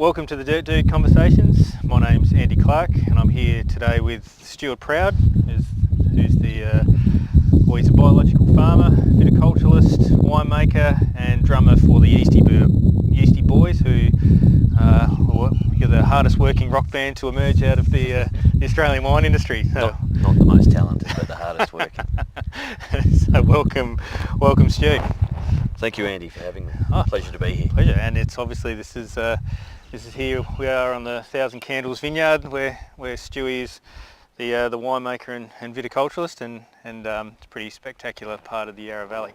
Welcome to the Dirt Dude Conversations. My name's Andy Clark and I'm here today with Stuart Proud, who's he's a biological farmer, viticulturist, winemaker and drummer for the Yeasty Boys, who you're the hardest working rock band to emerge out of the Australian wine industry. Not the most talented, but the hardest working. So welcome Stu. Thank you, Andy, for having me. Pleasure to be here. Pleasure, and it's obviously this is here. We are on the Thousand Candles Vineyard, where Stewie is the winemaker and viticulturist, and it's a pretty spectacular part of the Yarra Valley.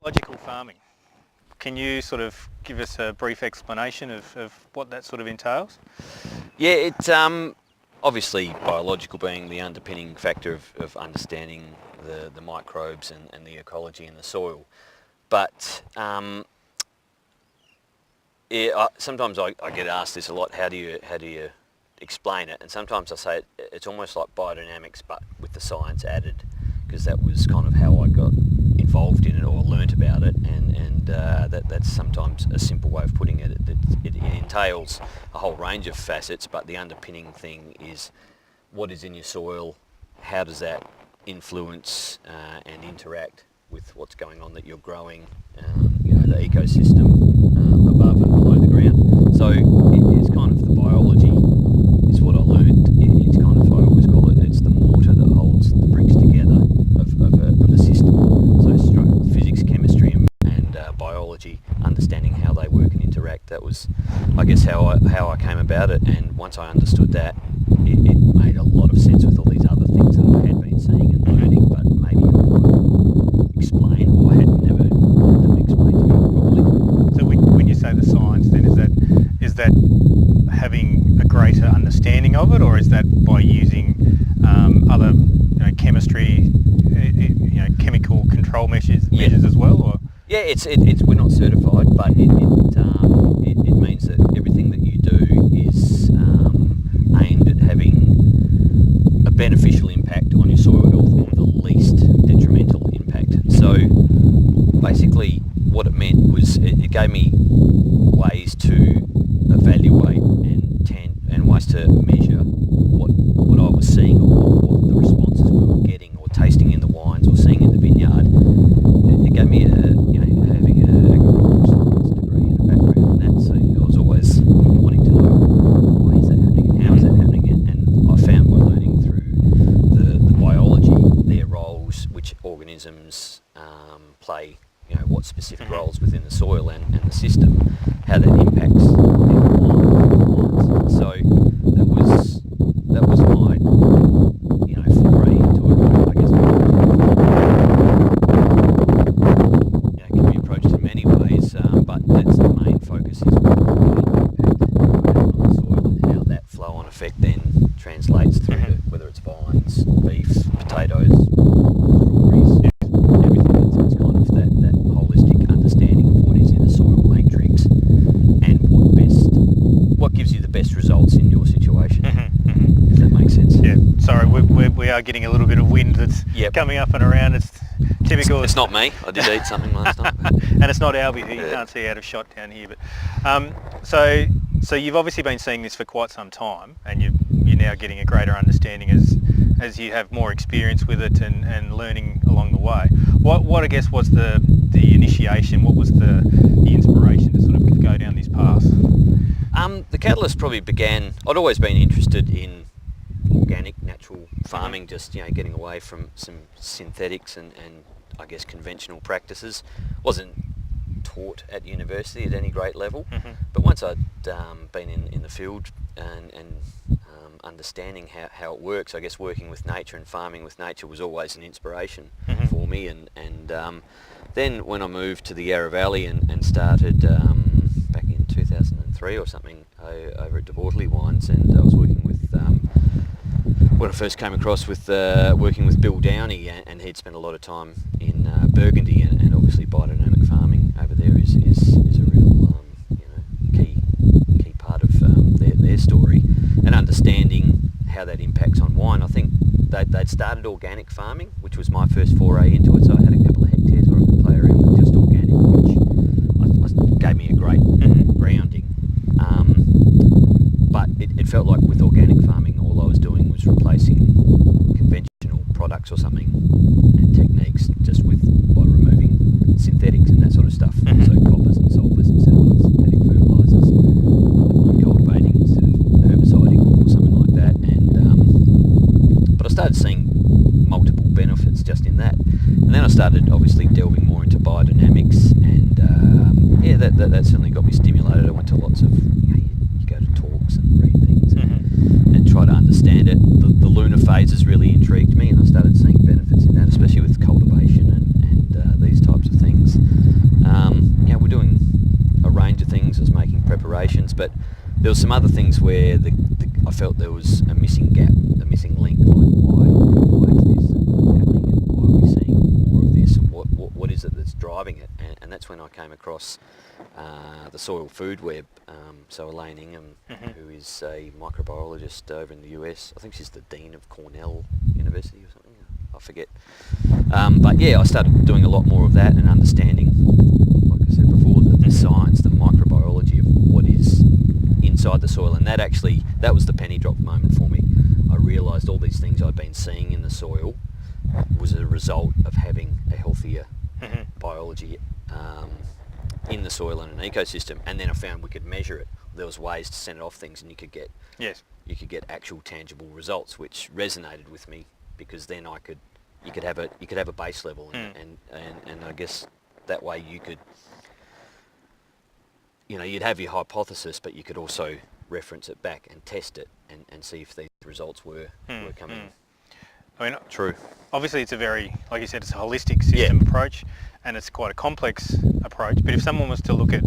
Logical farming. Can you sort of give us a brief explanation of what that sort of entails? Yeah, it's obviously biological being the underpinning factor of understanding the microbes and the ecology in the soil. But sometimes I get asked this a lot, how do you explain it? And sometimes I say it's almost like biodynamics but with the science added, because that was kind of how I got involved in it or learnt about it, and that's sometimes a simple way of putting it. It entails a whole range of facets, but the underpinning thing is what is in your soil, how does that influence and interact with what's going on that you're growing, the ecosystem above and below the ground. So it's kind of the biology is what I learned. It's kind of, I always call it, it's the mortar that holds the bricks together of a system. So physics, chemistry and biology, understanding how they work and interact. That was, I guess, how I came about it. And once I understood that, it made a lot of sense with all these other things that I had been seeing and learning, but maybe I couldn't explain, or I had never had them explained to me properly. So when you say the science, then is that having a greater understanding of it, or is that by using other chemistry, chemical control measures as well? Or yeah, it's we're not certified, but it means that everything that you do is aimed at having a beneficial impact on your soil health or the least detrimental impact. So basically what it meant was it gave me ways to evaluate and ways to measure what I was seeing, or what the responses we were getting or tasting in the wines or seeing in the vineyard. It gave me having an agricultural science degree and a background in that, so I was always wanting to know why is that happening and how is that happening, and I found by learning through the biology, their roles, which organisms play, what specific roles within the soil and the system, how that impacts the wines. So that was my foray into it. I guess it can be approached in many ways, but that's the main focus, is the impact on the soil and how that flow-on effect then translates through to whether it's vines, beef, potatoes, strawberries, everything. It's kind of that holistic understanding of what is in a soil matrix and what gives you the best results in your situation. If that makes sense. Yeah. Sorry, we are getting a little bit of wind that's coming up and around. It's typical. It's not me. I did eat something last night. And it's not Albie, who you can't see out of shot down here. But so you've obviously been seeing this for quite some time, and you're now getting a greater understanding as you have more experience with it and learning along the way. What I guess was the initiation? What was the inspiration to sort of go down this path? The catalyst probably began. I'd always been interested in organic, natural farming, just getting away from some synthetics and I guess conventional practices. Wasn't taught at university at any great level, but once I'd been in the field and understanding how it works, I guess working with nature and farming with nature was always an inspiration for me. And then when I moved to the Yarra Valley and started back in 2003 or something over at Debortley Wines, and I was working with when I first came across with working with Bill Downey, and he'd spent a lot of time in Burgundy, and obviously biodynamic farming over there is a real key part of their story, and understanding how that impacts on wine. I think they'd started organic farming, which was my first foray into it, so I had a couple of hectares where I could play around with just organic, which gave me a great ground felt like with organic farming, all I was doing was replacing conventional products or something and techniques just by removing synthetics and that sort of stuff. So coppers and sulphurs instead of other synthetic fertilisers, cultivating instead of herbiciding or something like that. But I started seeing multiple benefits just in that, and then I started obviously delving more into biodynamics, and that certainly got me stimulated. I went to lots of you go to talks and read things and try to understand it. The lunar phases really intrigued me, and I started seeing benefits in that, especially with cultivation and these types of things. We're doing a range of things. I was making preparations, but there were some other things where I felt there was a missing gap, a missing link. Like why is this happening, and why are we seeing more of this, and what is it that's driving it? And that's when I came across the soil food web. So Elaine Ingham, who is a microbiologist over in the US, I think she's the dean of Cornell University or something, I forget. But yeah, I started doing a lot more of that and understanding, like I said before, the science, the microbiology of what is inside the soil, and that was the penny drop moment for me. I realised all these things I'd been seeing in the soil was a result of having a healthier biology in the soil and an ecosystem, and then I found we could measure it. There was ways to send it off things, and you could get actual tangible results, which resonated with me, because then you could have a base level, and I guess that way you could, you'd have your hypothesis, but you could also reference it back and test it and see if these results were coming. I mean, true. Obviously, it's a very, like you said, it's a holistic system approach, and it's quite a complex approach. But if someone was to look at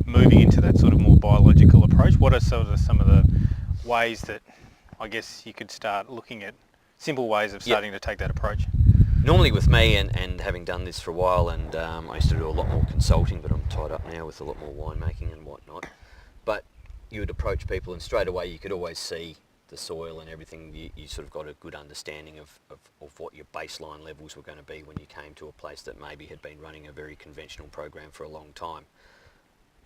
moving into that sort of more biological approach, what are sort of some of the ways that I guess you could start looking at, simple ways of starting to take that approach? Normally with me, and having done this for a while, and I used to do a lot more consulting, but I'm tied up now with a lot more winemaking and whatnot. But you would approach people, and straight away you could always see the soil and everything. You sort of got a good understanding of what your baseline levels were going to be when you came to a place that maybe had been running a very conventional program for a long time.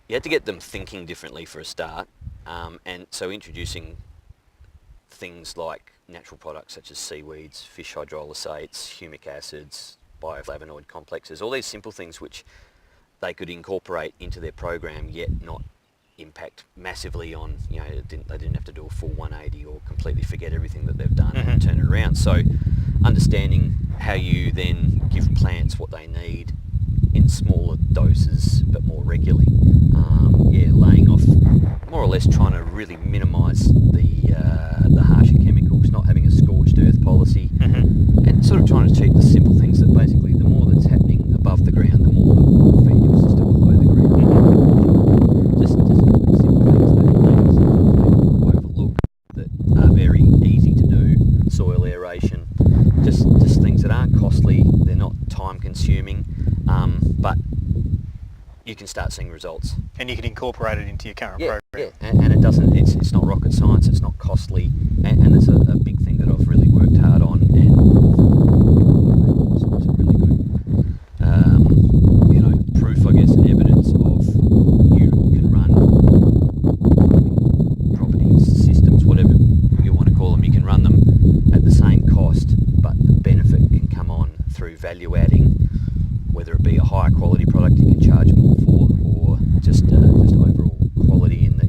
You had to get them thinking differently for a start, and so introducing things like natural products such as seaweeds, fish hydrolysates, humic acids, bioflavonoid complexes, all these simple things which they could incorporate into their program, yet not impact massively on, they didn't have to do a full 180 or completely forget everything that they've done and turn it around. So understanding how you then give plants what they need in smaller doses but more regularly. Laying off, more or less trying to really minimise the harsher chemicals, not having a scorched earth policy, and sort of trying to achieve the simple things that basically the more that's happening above the ground, the more that will feed your system below the ground. Just simple things that people overlook that are very easy to do. Soil aeration, just things that aren't costly, they're not time consuming, but you can start seeing results. And you can incorporate it into your current program. Yeah, and it doesn't, it's not rocket science, it's not costly, and it's a big thing that I've really worked hard on, and it's a really good proof, I guess, and evidence of you can run properties, systems, whatever you want to call them, you can run them at the same cost, but the benefit can come on through value adding, whether it be a higher quality product you can charge more for, or just overall quality in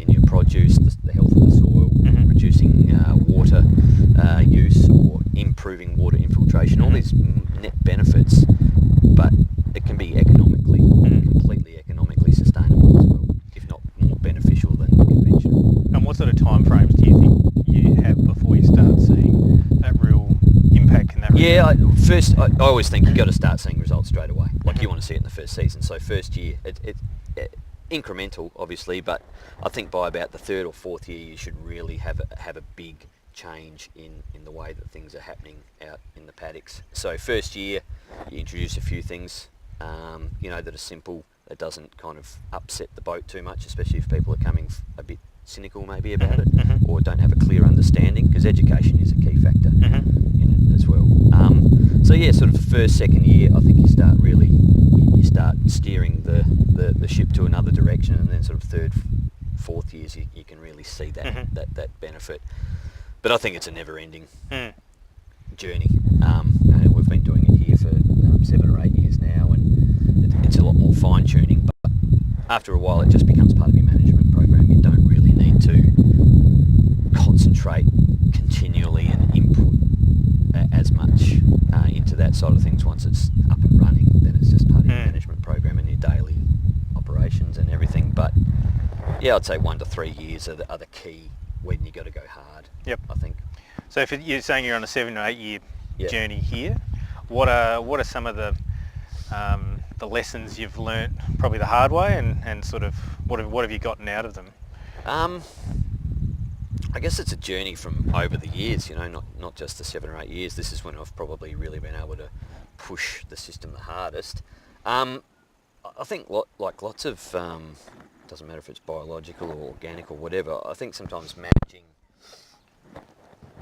your produce, the health of the soil, reducing water use, or improving water infiltration, all these net benefits, but it can be completely economically sustainable as well, if not more beneficial than conventional. And what sort of time frames do you think you have before you start seeing that real impact in that? First, I always think you've got to start seeing results straight away. Like you want to see it in the first season. So first year, it incremental, obviously, but I think by about the third or fourth year, you should really have a big change in the way that things are happening out in the paddocks. So first year, you introduce a few things, that are simple, that doesn't kind of upset the boat too much, especially if people are coming a bit cynical maybe about it, or don't have a clear understanding, because education is a key factor in it as well. Sort of first, second year, I think you start steering the ship to another direction, and then sort of third, fourth years you can really see that benefit. But I think it's a never-ending journey. And we've been doing it here for 7 or 8 years now, and it's a lot more fine-tuning. But after a while, it just becomes part of your management program. You don't really need to concentrate continually and input as much into that side of things. Once it's up and running, then it's just part of your management program and your daily operations and everything. But yeah, I'd say 1 to 3 years are the key when you got to go hard. Yep. I think. So if you're saying you're on a 7 or 8 year journey here, what are some of the lessons you've learnt probably the hard way, and sort of what have you gotten out of them? I guess it's a journey from over the years, not just the 7 or 8 years. This is when I've probably really been able to push the system the hardest. I think like lots of, doesn't matter if it's biological or organic or whatever, I think sometimes managing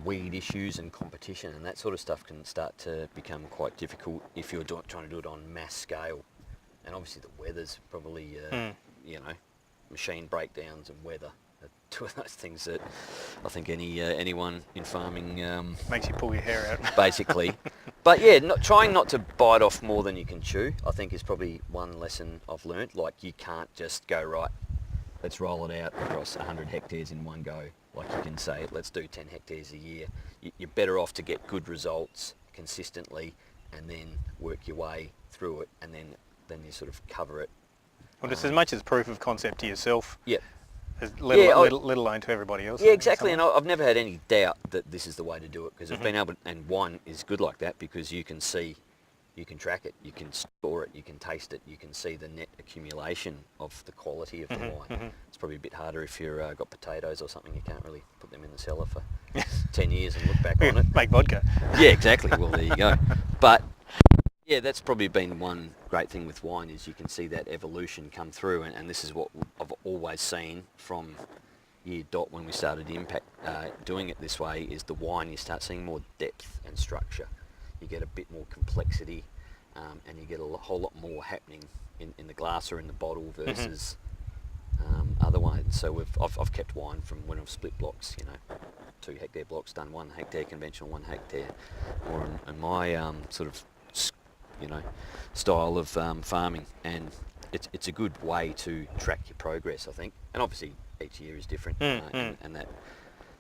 weed issues and competition and that sort of stuff can start to become quite difficult if you're trying to do it on mass scale. And obviously the weather's probably, machine breakdowns and weather are two of those things that I think anyone in farming Makes you pull your hair out. basically. But yeah, trying not to bite off more than you can chew, I think, is probably one lesson I've learnt. Like, you can't just go, right, let's roll it out across 100 hectares in one go. Like, you can say, let's do 10 hectares a year. You're better off to get good results consistently and then work your way through it, and then you sort of cover it. Well, just as much as proof of concept to yourself, Yep. let alone to everybody else. Yeah, exactly. And I've never had any doubt that this is the way to do it, because I've been able to, and wine is good like that, because you can see, you can track it, you can store it, you can taste it, you can see the net accumulation of the quality of the wine. It's probably a bit harder if you've got potatoes or something. You can't really put them in the cellar for 10 years and look back on it. Make vodka. Yeah, exactly. Well, there you go. But yeah, that's probably been one great thing with wine, is you can see that evolution come through, and this is what I've always seen from year dot when we started Impact doing it this way, is the wine, you start seeing more depth and structure. You get a bit more complexity, and you get a whole lot more happening in the glass or in the bottle versus other wines. So I've kept wine from when I've split blocks, 2 hectare blocks, done 1 hectare conventional, 1 hectare more in my sort of style of farming, and it's a good way to track your progress, I think. And obviously each year is different, and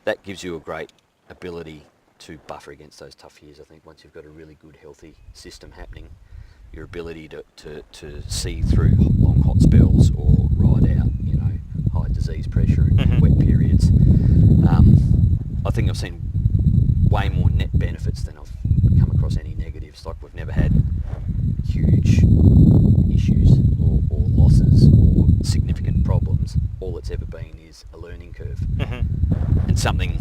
that gives you a great ability to buffer against those tough years. I think once you've got a really good, healthy system happening, your ability to see through long hot spells or ride out, high disease pressure and wet periods. I think I've seen way more net benefits than I've come across any negatives. Like, we've never had huge issues or losses or significant problems. All it's ever been is a learning curve. And something,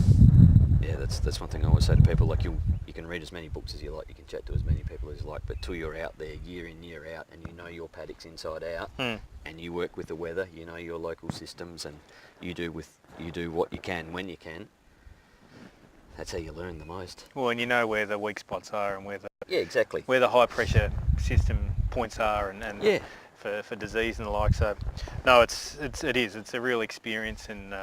that's one thing I always say to people, like, you can read as many books as you like, you can chat to as many people as you like, but till you're out there year in, year out, and you know your paddocks inside out, and you work with the weather, you know your local systems, and you do what you can when you can, that's how you learn the most. Well, and you know where the weak spots are, and where the high pressure system points are, and for disease and the like. So no, it's a real experience, and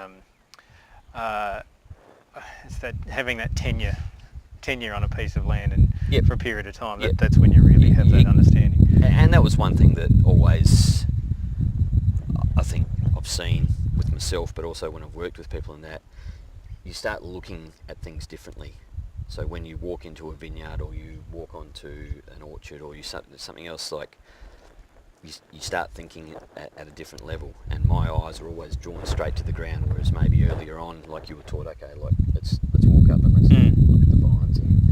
it's that having that tenure on a piece of land and for a period of time. That's when you really have that understanding. And that was one thing that always, I think, I've seen with myself, but also when I've worked with people in that, you start looking at things differently. So when you walk into a vineyard, or you walk onto an orchard, or you start something else, like, you start thinking at a different level, and my eyes are always drawn straight to the ground, whereas maybe earlier on, like, you were taught, okay, like, let's walk up and let's look at the vines, and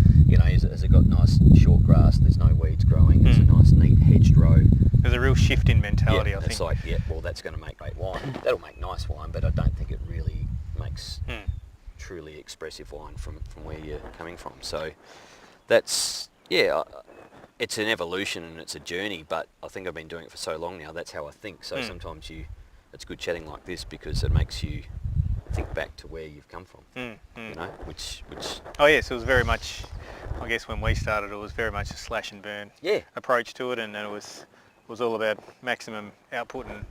has it got nice short grass, there's no weeds growing, it's a nice neat hedged row. There's a real shift in mentality, I think. It's like, well, that's going to make great wine. That'll make nice wine, but I don't think it really makes truly expressive wine from where you're coming from. So that's, it's an evolution and it's a journey, but I think I've been doing it for so long now, that's how I think. So sometimes it's good chatting like this, because it makes you think back to where you've come from, which... Oh yes, it was very much, I guess when we started, it was very much a slash and burn approach to it, and it was all about maximum output, and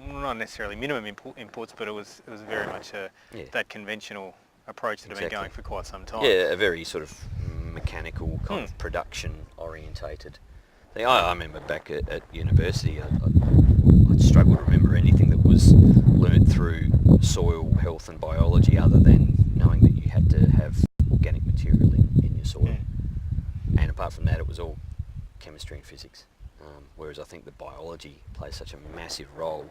not necessarily minimum inputs, but it was very much that conventional approach that had been going for quite some time. Yeah, a very sort of mechanical kind of production orientated thing. I remember back at university, I'd struggle to remember anything that was learnt through soil health and biology other than knowing that you had to have organic material in your soil. And apart from that, it was all chemistry and physics. Whereas I think that biology plays such a massive role,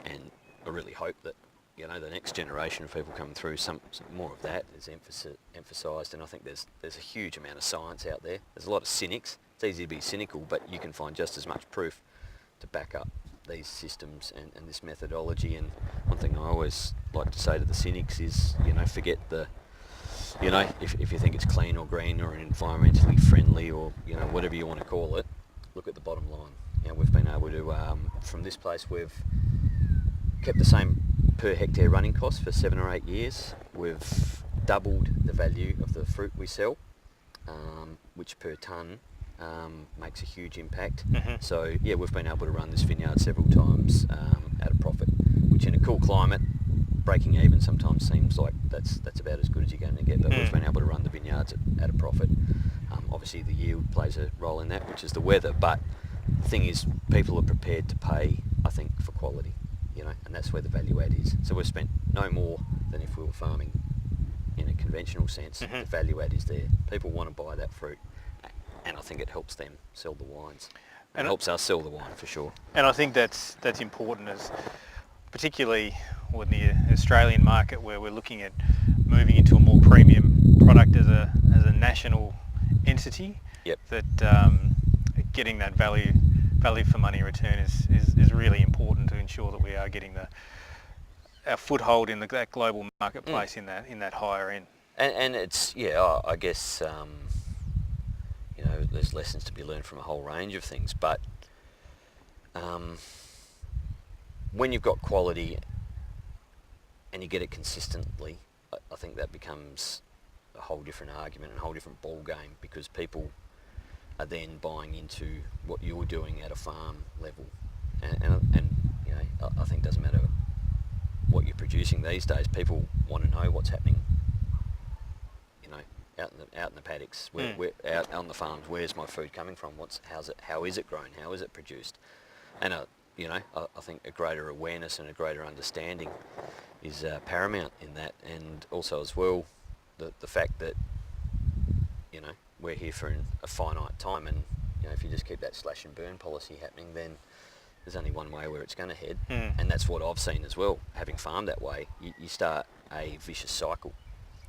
and I really hope that the next generation of people coming through, some more of that is emphasised. And I think there's a huge amount of science out there. There's a lot of cynics. It's easy to be cynical, but you can find just as much proof to back up these systems and this methodology. And one thing I always like to say to the cynics is, forget the, if you think it's clean or green or environmentally friendly or whatever you want to call it, look at the bottom line. We've been able to, from this place, we've kept the same per hectare running cost for 7 or 8 years. We've doubled the value of the fruit we sell, which per tonne makes a huge impact. So we've been able to run this vineyard several times at a profit, which in a cool climate, breaking even sometimes seems like that's about as good as you're going to get, but we've been able to run the vineyards at a profit. Obviously the yield plays a role in that, which is the weather, but the thing is people are prepared to pay, I think, for quality, and that's where the value add is. So we've spent no more than if we were farming in a conventional sense. The value add is there. People want to buy that fruit, and I think it helps them sell the wines. And it helps us sell the wine for sure. And I think that's important, as particularly with the Australian market, where we're looking at moving into a more premium product as a national entity. That getting that value for money return is really important to ensure that we are getting our foothold in that global marketplace in that higher end. And it's I guess there's lessons to be learned from a whole range of things, but when you've got quality and you get it consistently, I think that becomes a whole different argument and a whole different ball game, because people are then buying into what you're doing at a farm level, and I think it doesn't matter what you're producing these days. People want to know what's happening, out in the paddocks, where out on the farms. Where's my food coming from? How is it grown? How is it produced? And I think a greater awareness and a greater understanding is paramount in that, and also as well the fact that we're here for a finite time, and if you just keep that slash and burn policy happening, then there's only one way where it's going to head. And that's what I've seen as well, having farmed that way. You start a vicious cycle.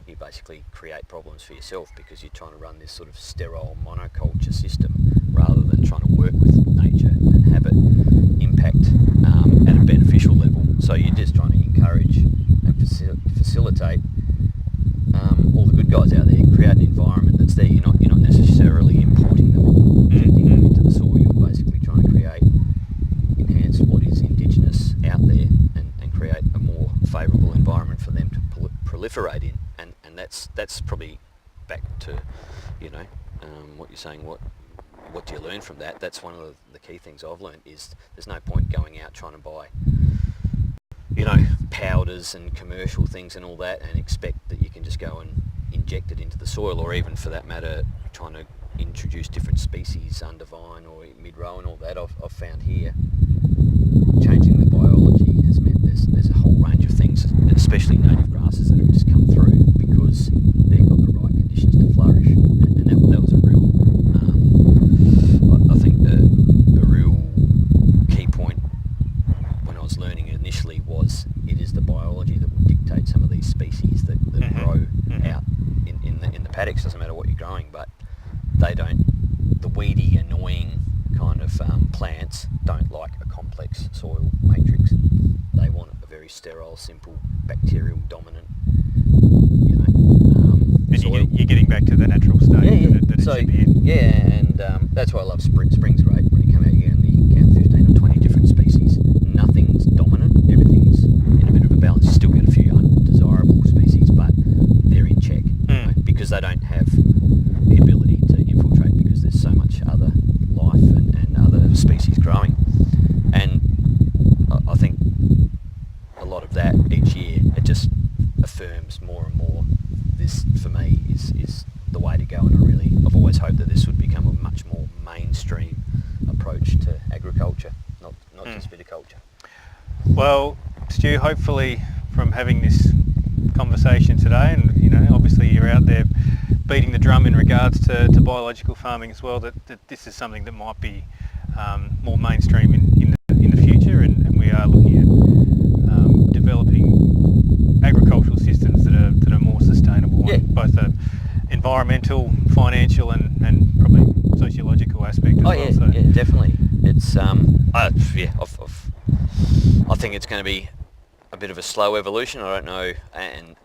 You basically create problems for yourself because you're trying to run this sort of sterile monoculture system rather than trying to work with nature and have it impact at a beneficial level. So you're just trying to encourage and facilitate all the good guys out there, create an environment that's there. You're not necessarily importing them or injecting them into the soil. You're basically trying to enhance what is indigenous out there and create a more favourable environment for them to proliferate in. And that's probably back to what you're saying. What do you learn from that? That's one of the key things I've learned, is there's no point going out trying to buy powders and commercial things and all that and expect that you can just go and inject it into the soil, or even for that matter trying to introduce different species under vine or mid-row and all that. I've found here changing the biology has meant there's a whole range of things, especially native grasses, that have just come through because they've got the right conditions to flourish, and that was a real I think a real key point when I was learning it initially was it is the biology that will dictate some of these species that grow out in the paddocks. Doesn't matter what you're growing, but they don't, the weedy, annoying kind of plants don't like a complex soil matrix. They want a very sterile, simple, bacterial dominant, and soil. you're getting back to the natural state that it should be in. Yeah, and that's why I love spring. Spring's great when you come out here and you count 15 or 20 different species. Nothing's dominant, everything's in a bit of a balance. You still get a few undesirable species, but they're in check, because they don't have the ability to infiltrate, because there's so much other life and other species growing. And I think a lot of that each year, it just affirms more and more this, for me, is the way to go, and I've always hoped that this would become a much more mainstream approach to agriculture, not just viticulture. Well, Stu, hopefully from having this conversation today, and obviously you're out there beating the drum in regards to biological farming as well, that this is something that might be more mainstream in the future, and we are looking at developing agricultural systems that are more sustainable, on both the environmental, financial, and probably sociological aspect as well. Yeah, definitely. It's I think it's going to be a bit of a slow evolution. I don't know, and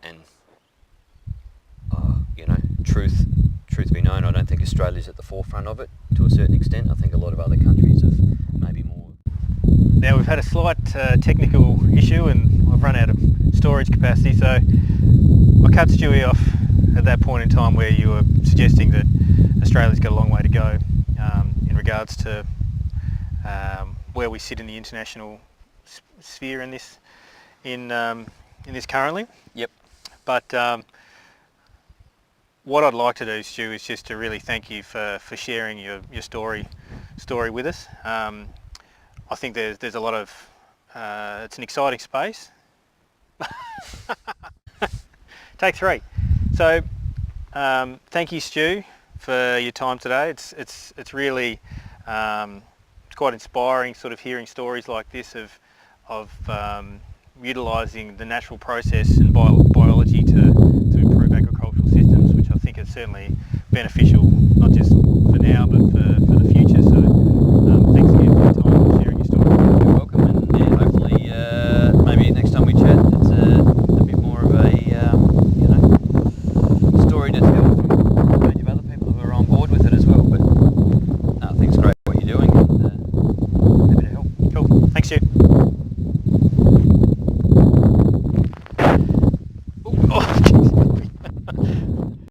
truth be known, I don't think Australia's at the forefront of it to a certain extent. I think a lot of other countries have maybe more. Now we've had a slight technical issue, and I've run out of storage capacity, so I cut Stewie off at that point in time where you were suggesting that Australia's got a long way to go in regards to where we sit in the international sphere in this currently. Yep. But what I'd like to do, Stu, is just to really thank you for sharing your story with us. I think there's a lot of it's an exciting space. Take three. So thank you, Stu, for your time today. It's really it's quite inspiring, sort of hearing stories like this of utilising the natural process and biology to improve agricultural systems, which I think is certainly beneficial, not just for now, but for